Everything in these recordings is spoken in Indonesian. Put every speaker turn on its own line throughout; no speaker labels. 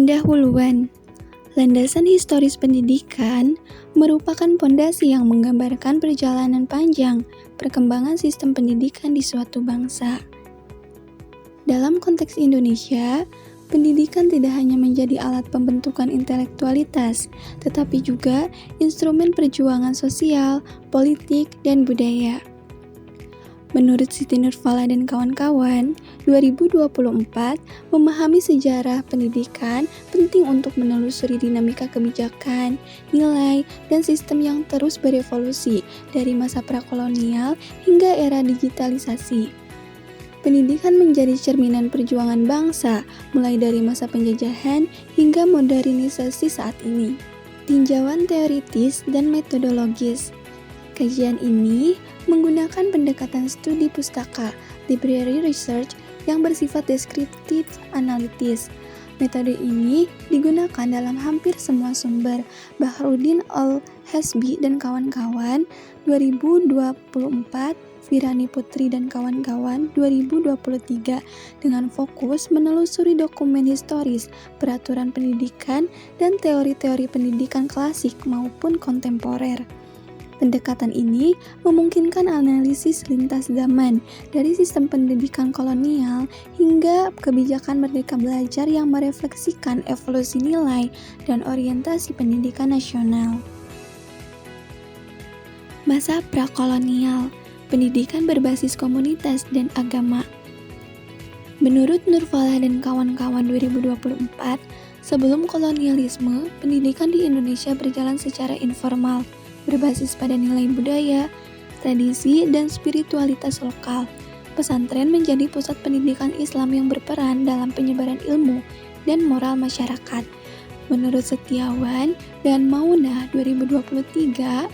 Pendahuluan. Landasan historis pendidikan merupakan pondasi yang menggambarkan perjalanan panjang perkembangan sistem pendidikan di suatu bangsa. Dalam konteks Indonesia, pendidikan tidak hanya menjadi alat pembentukan intelektualitas, tetapi juga instrumen perjuangan sosial, politik, dan budaya. Menurut Siti Nurfala dan kawan-kawan, 2024 memahami sejarah pendidikan penting untuk menelusuri dinamika kebijakan, nilai, dan sistem yang terus berevolusi dari masa prakolonial hingga era digitalisasi. Pendidikan menjadi cerminan perjuangan bangsa, mulai dari masa penjajahan hingga modernisasi saat ini. Tinjauan teoritis dan metodologis. Kajian ini menggunakan pendekatan studi pustaka, library research, yang bersifat deskriptif analitis. Metode ini digunakan dalam hampir semua sumber. Bahrudin Al-Hasbi dan kawan-kawan 2024, Virani Putri dan kawan-kawan 2023, dengan fokus menelusuri dokumen historis, peraturan pendidikan, dan teori-teori pendidikan klasik maupun kontemporer. Pendekatan ini memungkinkan analisis lintas zaman, dari sistem pendidikan kolonial hingga kebijakan merdeka belajar yang merefleksikan evolusi nilai dan orientasi pendidikan nasional. Masa prakolonial, pendidikan berbasis komunitas dan agama. Menurut Nurfala dan kawan-kawan 2024, sebelum kolonialisme, pendidikan di Indonesia berjalan secara informal, berbasis pada nilai budaya, tradisi, dan spiritualitas lokal. Pesantren menjadi pusat pendidikan Islam yang berperan dalam penyebaran ilmu dan moral masyarakat. Menurut Setiawan dan Maunah 2023,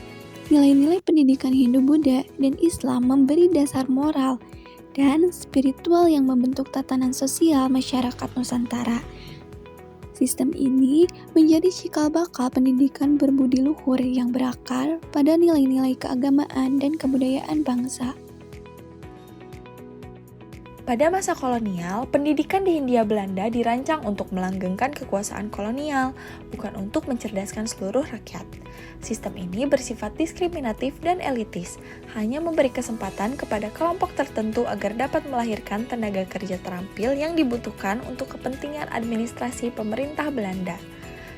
nilai-nilai pendidikan Hindu-Buddha dan Islam memberi dasar moral dan spiritual yang membentuk tatanan sosial masyarakat Nusantara. Sistem ini menjadi cikal bakal pendidikan berbudi luhur yang berakar pada nilai-nilai keagamaan dan kebudayaan bangsa.
Pada masa kolonial, pendidikan di Hindia Belanda dirancang untuk melanggengkan kekuasaan kolonial, bukan untuk mencerdaskan seluruh rakyat. Sistem ini bersifat diskriminatif dan elitis, hanya memberi kesempatan kepada kelompok tertentu agar dapat melahirkan tenaga kerja terampil yang dibutuhkan untuk kepentingan administrasi pemerintah Belanda.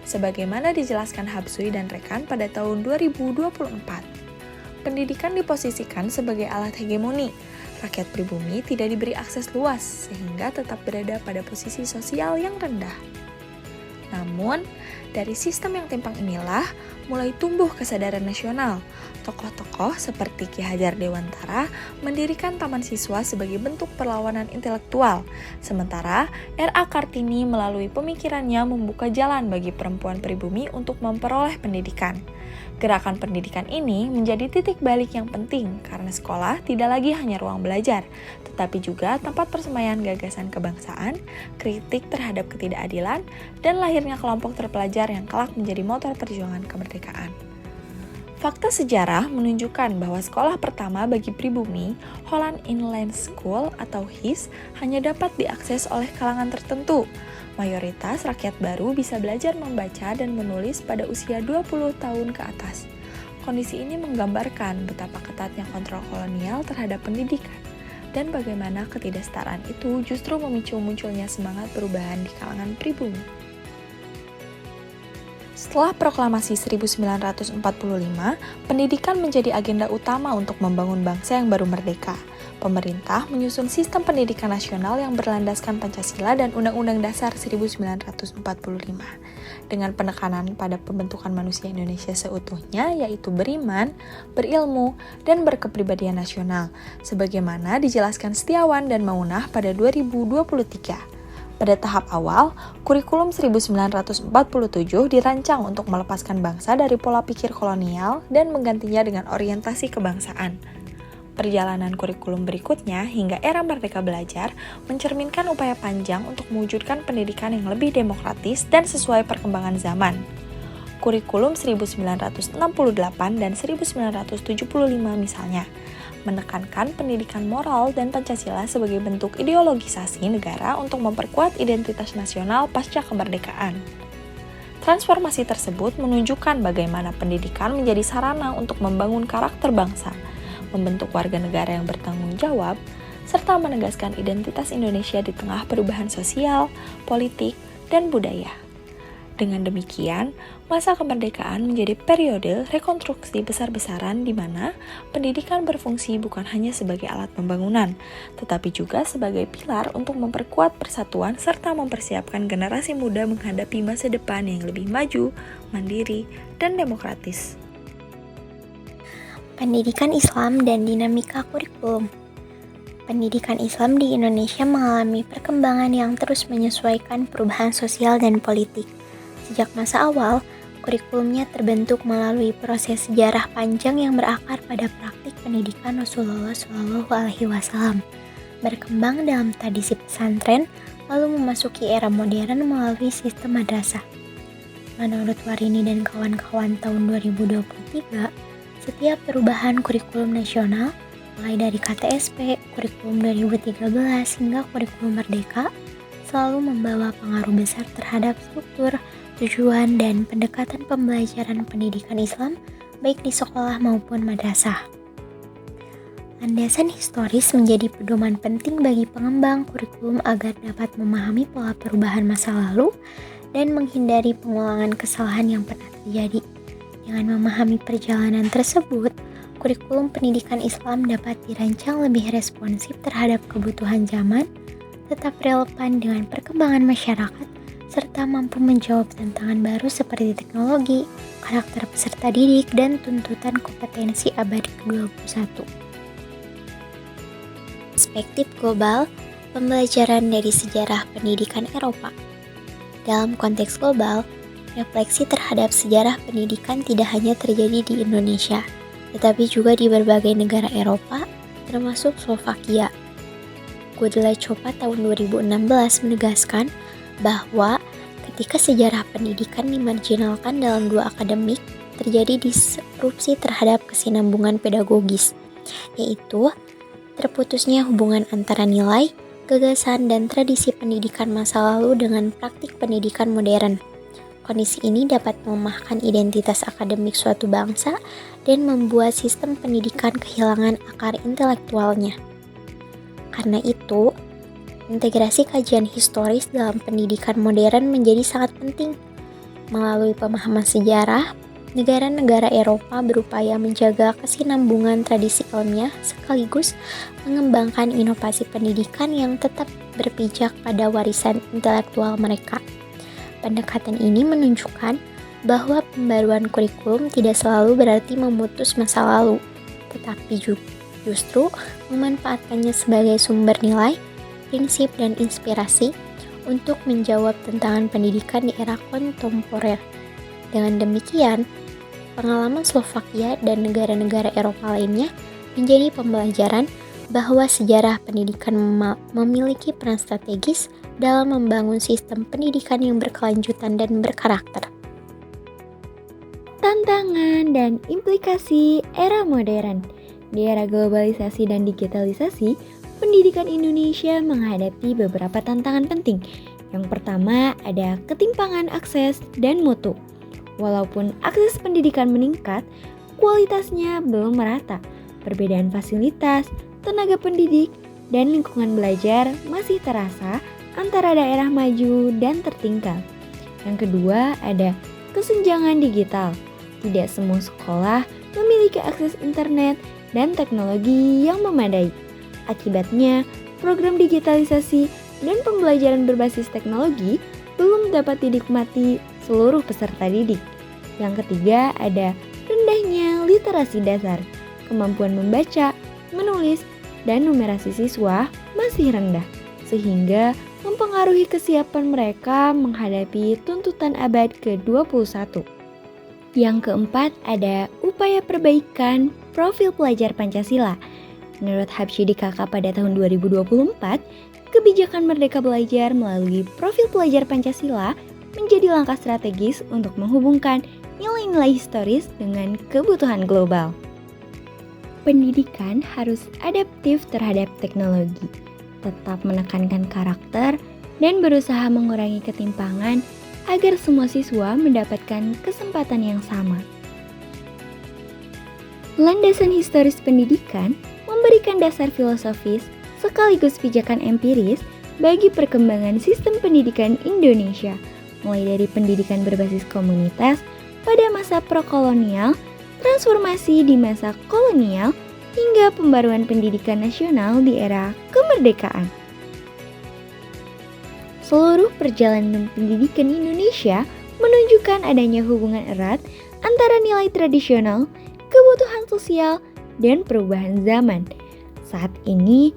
Sebagaimana dijelaskan Habsui dan rekan pada tahun 2024, pendidikan diposisikan sebagai alat hegemoni. Rakyat pribumi tidak diberi akses luas, sehingga tetap berada pada posisi sosial yang rendah. Namun, dari sistem yang timpang inilah mulai tumbuh kesadaran nasional. Tokoh-tokoh seperti Ki Hajar Dewantara mendirikan Taman Siswa sebagai bentuk perlawanan intelektual, sementara R.A. Kartini melalui pemikirannya membuka jalan bagi perempuan pribumi untuk memperoleh pendidikan. Gerakan pendidikan ini menjadi titik balik yang penting karena sekolah tidak lagi hanya ruang belajar, tetapi juga tempat persemaian gagasan kebangsaan, kritik terhadap ketidakadilan, dan lahirnya kelompok terpelajar yang kelak menjadi motor perjuangan kemerdekaan. Fakta sejarah menunjukkan bahwa sekolah pertama bagi pribumi, Holland Inland School atau HIS, hanya dapat diakses oleh kalangan tertentu. Mayoritas rakyat baru bisa belajar membaca dan menulis pada usia 20 tahun ke atas. Kondisi ini menggambarkan betapa ketatnya kontrol kolonial terhadap pendidikan dan bagaimana ketidaksetaraan itu justru memicu munculnya semangat perubahan di kalangan pribumi. Setelah proklamasi 1945, pendidikan menjadi agenda utama untuk membangun bangsa yang baru merdeka. Pemerintah menyusun sistem pendidikan nasional yang berlandaskan Pancasila dan Undang-Undang Dasar 1945, dengan penekanan pada pembentukan manusia Indonesia seutuhnya, yaitu beriman, berilmu, dan berkepribadian nasional, sebagaimana dijelaskan Setiawan dan Maunah pada 2023. Pada tahap awal, kurikulum 1947 dirancang untuk melepaskan bangsa dari pola pikir kolonial dan menggantinya dengan orientasi kebangsaan. Perjalanan kurikulum berikutnya hingga era Merdeka Belajar mencerminkan upaya panjang untuk mewujudkan pendidikan yang lebih demokratis dan sesuai perkembangan zaman. Kurikulum 1968 dan 1975 misalnya, menekankan pendidikan moral dan Pancasila sebagai bentuk ideologisasi negara untuk memperkuat identitas nasional pasca kemerdekaan. Transformasi tersebut menunjukkan bagaimana pendidikan menjadi sarana untuk membangun karakter bangsa, membentuk warga negara yang bertanggung jawab, serta menegaskan identitas Indonesia di tengah perubahan sosial, politik, dan budaya. Dengan demikian, masa kemerdekaan menjadi periode rekonstruksi besar-besaran di mana pendidikan berfungsi bukan hanya sebagai alat pembangunan, tetapi juga sebagai pilar untuk memperkuat persatuan serta mempersiapkan generasi muda menghadapi masa depan yang lebih maju, mandiri, dan demokratis.
Pendidikan Islam dan dinamika kurikulum. Pendidikan Islam di Indonesia mengalami perkembangan yang terus menyesuaikan perubahan sosial dan politik. Sejak masa awal, kurikulumnya terbentuk melalui proses sejarah panjang yang berakar pada praktik pendidikan Rasulullah SAW. Berkembang dalam tradisi pesantren, lalu memasuki era modern melalui sistem madrasah. Menurut Warini dan kawan-kawan tahun 2023, setiap perubahan kurikulum nasional, mulai dari KTSP, kurikulum 2013 hingga kurikulum Merdeka, selalu membawa pengaruh besar terhadap struktur, tujuan, dan pendekatan pembelajaran pendidikan Islam baik di sekolah maupun madrasah. Landasan historis menjadi pedoman penting bagi pengembang kurikulum agar dapat memahami pola perubahan masa lalu dan menghindari pengulangan kesalahan yang pernah terjadi. Dengan memahami perjalanan tersebut, kurikulum pendidikan Islam dapat dirancang lebih responsif terhadap kebutuhan zaman, tetap relevan dengan perkembangan masyarakat, serta mampu menjawab tantangan baru seperti teknologi, karakter peserta didik, dan tuntutan kompetensi abad ke-21. Perspektif global, pembelajaran dari sejarah pendidikan Eropa. Dalam konteks global, refleksi terhadap sejarah pendidikan tidak hanya terjadi di Indonesia, tetapi juga di berbagai negara Eropa, termasuk Slovakia. Gudula Chopa tahun 2016 menegaskan bahwa ketika sejarah pendidikan dimarginalkan dalam dua akademik, terjadi disrupsi terhadap kesinambungan pedagogis, yaitu terputusnya hubungan antara nilai, gagasan, dan tradisi pendidikan masa lalu dengan praktik pendidikan modern. Kondisi ini dapat melemahkan identitas akademik suatu bangsa dan membuat sistem pendidikan kehilangan akar intelektualnya. Karena itu, integrasi kajian historis dalam pendidikan modern menjadi sangat penting. Melalui pemahaman sejarah, negara-negara Eropa berupaya menjaga kesinambungan tradisi ilmiah sekaligus mengembangkan inovasi pendidikan yang tetap berpijak pada warisan intelektual mereka. Pendekatan ini menunjukkan bahwa pembaruan kurikulum tidak selalu berarti memutus masa lalu, tetapi justru memanfaatkannya sebagai sumber nilai, prinsip, dan inspirasi untuk menjawab tantangan pendidikan di era kontemporer. Dengan demikian, pengalaman Slovakia dan negara-negara Eropa lainnya menjadi pembelajaran bahwa sejarah pendidikan memiliki peran strategis dalam membangun sistem pendidikan yang berkelanjutan dan berkarakter.
Tantangan dan implikasi era modern. Di era globalisasi dan digitalisasi, pendidikan Indonesia menghadapi beberapa tantangan penting. Yang pertama ada ketimpangan akses dan mutu. Walaupun akses pendidikan meningkat, kualitasnya belum merata. Perbedaan fasilitas, tenaga pendidik, dan lingkungan belajar masih terasa antara daerah maju dan tertinggal. Yang kedua ada kesenjangan digital. Tidak semua sekolah memiliki akses internet dan teknologi yang memadai. Akibatnya, program digitalisasi dan pembelajaran berbasis teknologi belum dapat dinikmati seluruh peserta didik. Yang ketiga ada rendahnya literasi dasar. Kemampuan membaca, menulis, dan numerasi siswa masih rendah, sehingga mempengaruhi kesiapan mereka menghadapi tuntutan abad ke-21. Yang keempat ada upaya perbaikan profil pelajar Pancasila. Menurut Habsyidi Kakak pada tahun 2024, kebijakan Merdeka Belajar melalui profil pelajar Pancasila menjadi langkah strategis untuk menghubungkan nilai-nilai historis dengan kebutuhan global. pendidikan harus adaptif terhadap teknologi, tetap menekankan karakter, dan berusaha mengurangi ketimpangan agar semua siswa mendapatkan kesempatan yang sama. Landasan historis pendidikan memberikan dasar filosofis sekaligus pijakan empiris bagi perkembangan sistem pendidikan Indonesia, mulai dari pendidikan berbasis komunitas pada masa prokolonial, transformasi di masa kolonial, hingga pembaruan pendidikan nasional di era kemerdekaan. Seluruh perjalanan pendidikan Indonesia menunjukkan adanya hubungan erat antara nilai tradisional, kebutuhan sosial, dan perubahan zaman. Saat ini,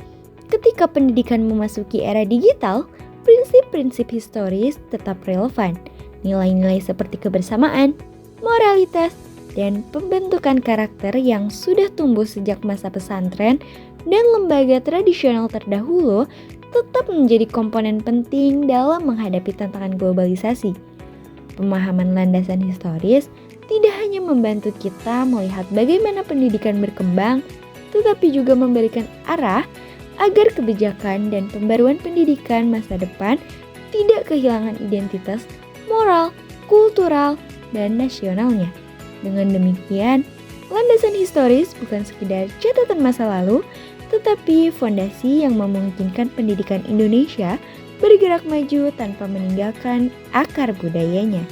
ketika pendidikan memasuki era digital, prinsip-prinsip historis tetap relevan. Nilai-nilai seperti kebersamaan, moralitas, dan pembentukan karakter yang sudah tumbuh sejak masa pesantren dan lembaga tradisional terdahulu tetap menjadi komponen penting dalam menghadapi tantangan globalisasi. Pemahaman landasan historis tidak hanya membantu kita melihat bagaimana pendidikan berkembang, tetapi juga memberikan arah agar kebijakan dan pembaruan pendidikan masa depan tidak kehilangan identitas moral, kultural, dan nasionalnya. Dengan demikian, landasan historis bukan sekedar catatan masa lalu, tetapi fondasi yang memungkinkan pendidikan Indonesia bergerak maju tanpa meninggalkan akar budayanya.